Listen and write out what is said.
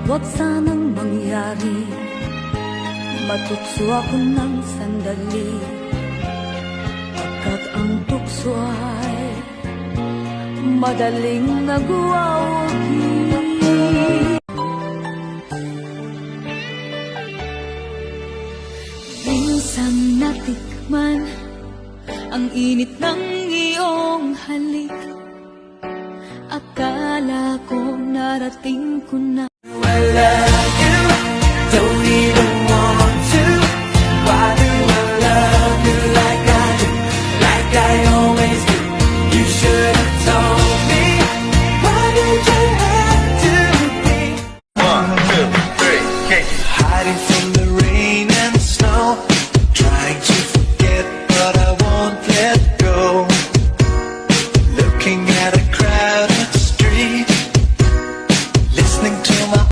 Huwag sanang mangyari, matukso ako ng sandali, pagkat ang tukso ay madaling nagwawagi. Minsan natikman ang init ng iyong halik, akala ko narating ko na. Wala